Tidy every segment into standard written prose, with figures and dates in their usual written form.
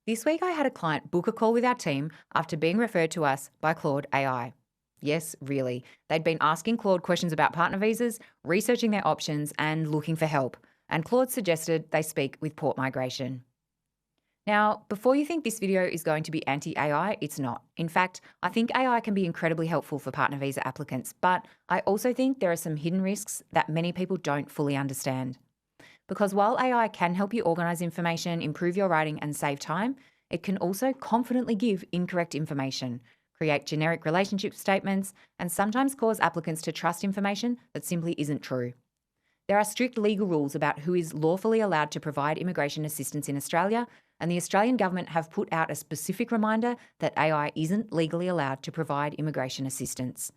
This week, I had a client book a call with our team after being referred to us by Claude AI. Yes, really. They'd been asking Claude questions about partner visas, researching their options, and looking for help. And Claude suggested they speak with Port Migration. Now, before you think this video is going to be anti AI, it's not. In fact, I think AI can be incredibly helpful for partner visa applicants, but I also think there are some hidden risks that many people don't fully understand. Because while AI can help you organise information, improve your writing, and save time, it can also confidently give incorrect information, create generic relationship statements, and sometimes cause applicants to trust information that simply isn't true. There are strict legal rules about who is lawfully allowed to provide immigration assistance in Australia, and the Australian government have put out a specific reminder that AI isn't legally allowed to provide immigration assistance.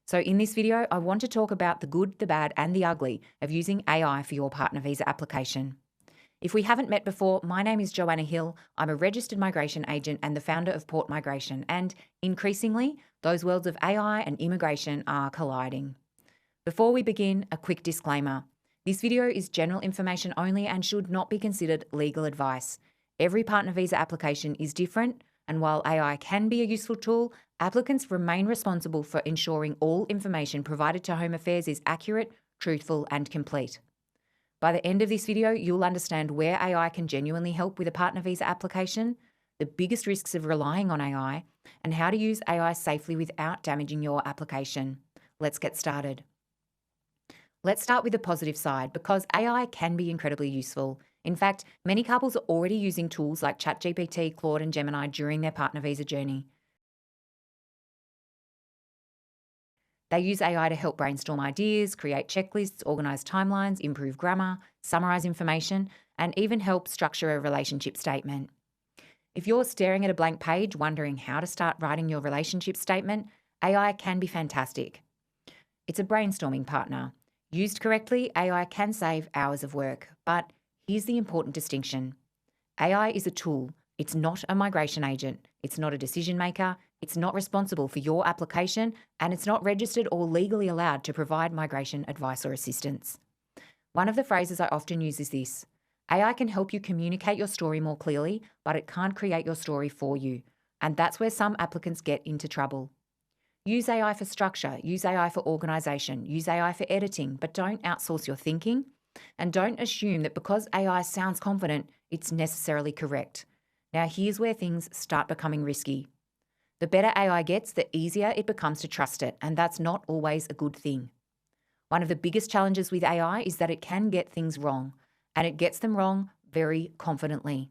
So in this video, I want to talk about the good, the bad, and the ugly of using AI for your partner visa application. If we haven't met before, my name is Joanna Hill. I'm a registered migration agent and the founder of Port Migration, and increasingly, those worlds of AI and immigration are colliding. Before we begin, a quick disclaimer. This video is general information only and should not be considered legal advice. Every partner visa application is different, and while AI can be a useful tool, applicants remain responsible for ensuring all information provided to Home Affairs is accurate, truthful, and complete. By the end of this video, you'll understand where AI can genuinely help with a partner visa application, the biggest risks of relying on AI, and how to use AI safely without damaging your application. Let's get started. Let's start with the positive side, because AI can be incredibly useful. In fact, many couples are already using tools like ChatGPT, Claude, and Gemini during their partner visa journey. They use AI to help brainstorm ideas, create checklists, organise timelines, improve grammar, summarise information, and even help structure a relationship statement. If you're staring at a blank page wondering how to start writing your relationship statement, AI can be fantastic. It's a brainstorming partner. Used correctly, AI can save hours of work, but here's the important distinction. AI is a tool. It's not a migration agent. It's not a decision maker. It's not responsible for your application, and it's not registered or legally allowed to provide migration advice or assistance. One of the phrases I often use is this: AI can help you communicate your story more clearly, but it can't create your story for you. And that's where some applicants get into trouble. Use AI for structure, use AI for organisation, use AI for editing, but don't outsource your thinking. And don't assume that because AI sounds confident, it's necessarily correct. Now, here's where things start becoming risky. The better AI gets, the easier it becomes to trust it, and that's not always a good thing. One of the biggest challenges with AI is that it can get things wrong, and it gets them wrong very confidently.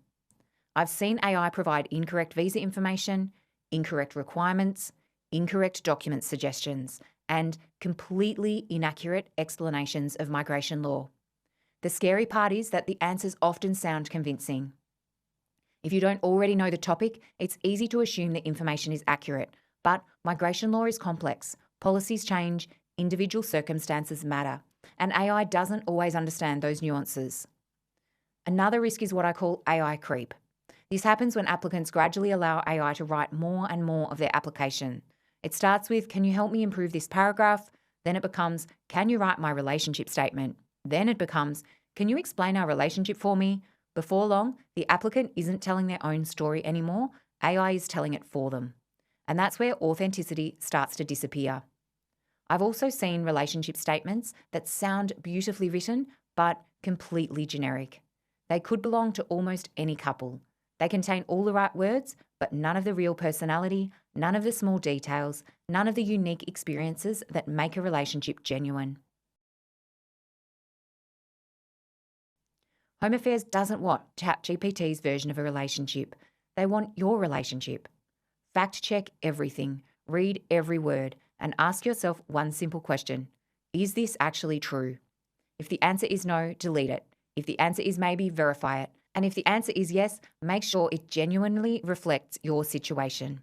I've seen AI provide incorrect visa information, incorrect requirements, incorrect document suggestions, and completely inaccurate explanations of migration law. The scary part is that the answers often sound convincing. If you don't already know the topic, it's easy to assume the information is accurate, but migration law is complex, policies change, individual circumstances matter, and AI doesn't always understand those nuances. Another risk is what I call AI creep. This happens when applicants gradually allow AI to write more and more of their application. It starts with, can you help me improve this paragraph? Then it becomes, can you write my relationship statement? Then it becomes, can you explain our relationship for me? Before long, the applicant isn't telling their own story anymore. AI is telling it for them. And that's where authenticity starts to disappear. I've also seen relationship statements that sound beautifully written, but completely generic. They could belong to almost any couple. They contain all the right words, but none of the real personality, none of the small details, none of the unique experiences that make a relationship genuine. Home Affairs doesn't want ChatGPT's version of a relationship. They want your relationship. Fact check everything, read every word, and ask yourself one simple question. Is this actually true? If the answer is no, delete it. If the answer is maybe, verify it. And if the answer is yes, make sure it genuinely reflects your situation.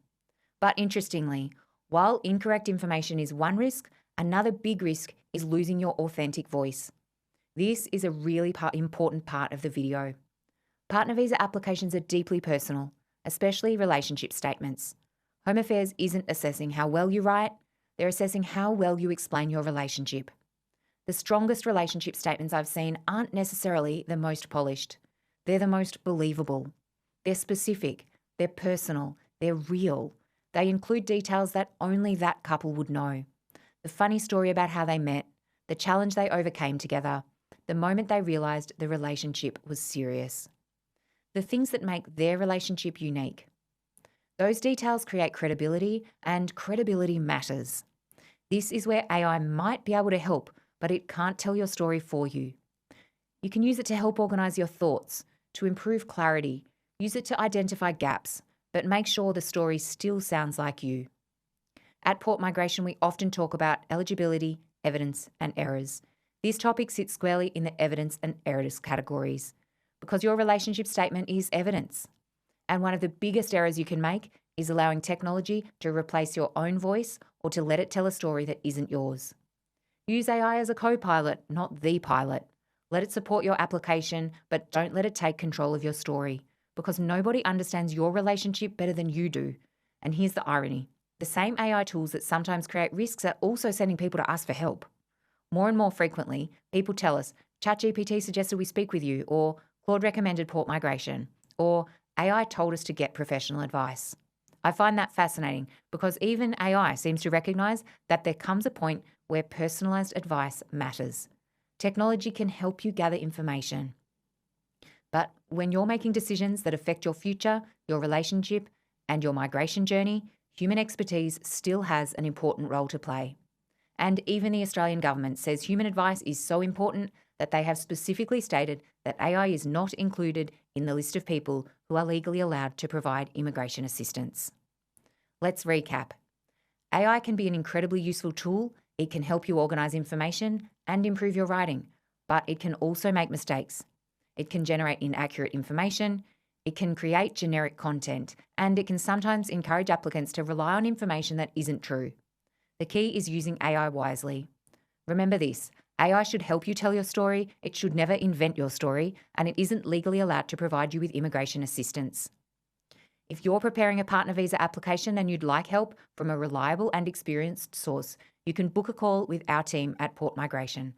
But interestingly, while incorrect information is one risk, another big risk is losing your authentic voice. This is a really important part of the video. Partner visa applications are deeply personal, especially relationship statements. Home Affairs isn't assessing how well you write, they're assessing how well you explain your relationship. The strongest relationship statements I've seen aren't necessarily the most polished. They're the most believable. They're specific, they're personal, they're real. They include details that only that couple would know. The funny story about how they met, the challenge they overcame together, the moment they realised the relationship was serious. The things that make their relationship unique. Those details create credibility, and credibility matters. This is where AI might be able to help, but it can't tell your story for you. You can use it to help organise your thoughts, to improve clarity, use it to identify gaps, but make sure the story still sounds like you. At Port Migration, we often talk about eligibility, evidence, and errors. This topic sits squarely in the evidence and errors categories because your relationship statement is evidence. And one of the biggest errors you can make is allowing technology to replace your own voice or to let it tell a story that isn't yours. Use AI as a co-pilot, not the pilot. Let it support your application, but don't let it take control of your story because nobody understands your relationship better than you do. And here's the irony. The same AI tools that sometimes create risks are also sending people to ask for help. More and more frequently, people tell us, ChatGPT suggested we speak with you, or Claude recommended Port Migration, or AI told us to get professional advice. I find that fascinating because even AI seems to recognise that there comes a point where personalised advice matters. Technology can help you gather information. But when you're making decisions that affect your future, your relationship, and your migration journey, human expertise still has an important role to play. And even the Australian government says human advice is so important that they have specifically stated that AI is not included in the list of people who are legally allowed to provide immigration assistance. Let's recap. AI can be an incredibly useful tool. It can help you organise information and improve your writing, but it can also make mistakes. It can generate inaccurate information, it can create generic content, and it can sometimes encourage applicants to rely on information that isn't true. The key is using AI wisely. Remember this, AI should help you tell your story, it should never invent your story, and it isn't legally allowed to provide you with immigration assistance. If you're preparing a partner visa application and you'd like help from a reliable and experienced source, you can book a call with our team at Port Migration.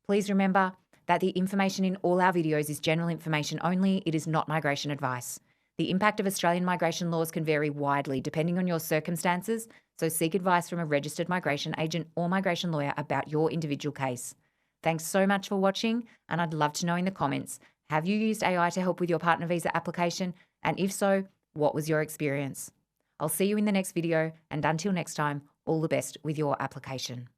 Please remember that the information in all our videos is general information only, it is not migration advice. The impact of Australian migration laws can vary widely depending on your circumstances, so seek advice from a registered migration agent or migration lawyer about your individual case. Thanks so much for watching, and I'd love to know in the comments, have you used AI to help with your partner visa application? And if so, what was your experience? I'll see you in the next video, and until next time, all the best with your application.